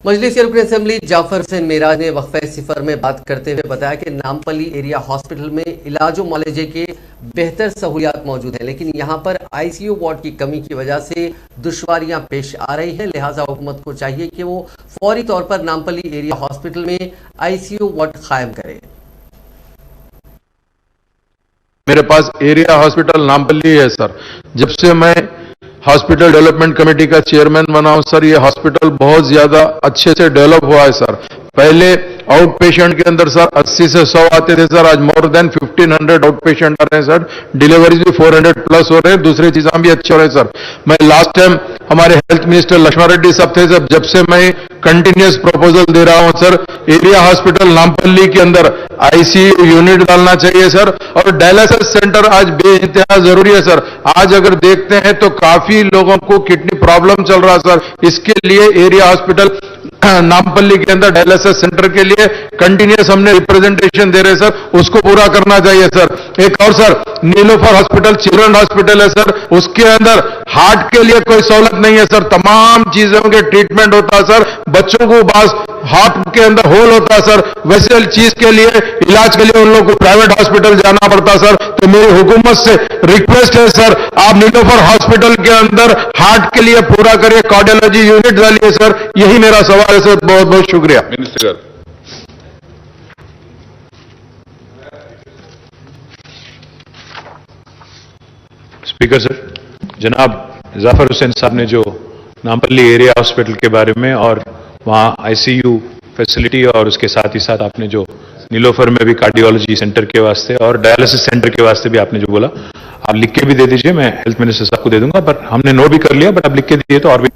मजलिस के रुकन असेंबली जाफर हुसैन मेराज ने वक्फे सिफर में बात करते हुए बताया कि नामपल्ली एरिया हॉस्पिटल में इलाज व मुआलजे के बेहतर सहूलियात मौजूद हैं, लेकिन यहां पर आईसीयू वार्ड की कमी की वजह से दुश्वारियां पेश आ रही हैं। लिहाजा हुकूमत को चाहिए कि वो फौरी तौर पर नामपल्ली एरिया हॉस्पिटल में आईसीयू वार्ड कायम करे। मेरे पास एरिया हॉस्पिटल नामपल्ली है सर। जब से मैं हॉस्पिटल डेवलपमेंट कमेटी का चेयरमैन बना हूं सर, ये हॉस्पिटल बहुत ज्यादा अच्छे से डेवलप हुआ है सर। पहले आउट पेशेंट के अंदर सर 80 से 100 आते थे सर, आज मोर देन 1500 आउट पेशेंट आ रहे हैं सर। डिलीवरीज भी 400 प्लस हो रहे हैं, दूसरी चीजें भी अच्छे हो रहे हैं सर। मैं लास्ट टाइम हमारे हेल्थ मिनिस्टर लक्ष्मण रेड्डी साहब थे सर, जब से मैं कंटिन्यूस प्रपोजल दे रहा हूं सर, एरिया हॉस्पिटल नामपल्ली के अंदर आईसीयू यूनिट डालना चाहिए सर, और डायलिसिस सेंटर आज बेइंतहा जरूरी है सर। आज अगर देखते हैं तो काफी लोगों को किडनी प्रॉब्लम चल रहा है सर, इसके लिए एरिया हॉस्पिटल नामपल्ली के अंदर डायलिसिस सेंटर के लिए कंटिन्यूस हमने रिप्रेजेंटेशन दे रहे हैं सर, उसको पूरा करना चाहिए सर। एक और sir, Niloufer hospital children hospital है सर, उसके अंदर हार्ट के लिए कोई सहूलत नहीं है सर, तमाम चीजों के ट्रीटमेंट होता है सर। बच्चों को बास हार्ट के अंदर होल होता है सर, वैसे चीज के लिए इलाज के लिए उन लोगों को प्राइवेट हॉस्पिटल जाना पड़ता है सर। तो मेरी हुकूमत से रिक्वेस्ट है सर, आप नीलोफर हॉस्पिटल के अंदर हार्ट के लिए पूरा करिए, कार्डियोलॉजी यूनिट डालिए सर। यही मेरा सवाल है सर। बहुत बहुत शुक्रिया। मिनिस्टर स्पीकर सर, जनाब जाफर हुसैन साहब ने जो नामपल्ली एरिया हॉस्पिटल के बारे में और वहाँ आईसीयू फैसिलिटी और उसके साथ ही साथ आपने जो नीलोफर में भी कार्डियोलॉजी सेंटर के वास्ते और डायलिसिस सेंटर के वास्ते भी आपने जो बोला, आप लिख के भी दे दीजिए, मैं हेल्थ मिनिस्टर साहब को दे दूंगा, पर हमने नोट भी कर लिया, बट आप लिख के दिए तो और भी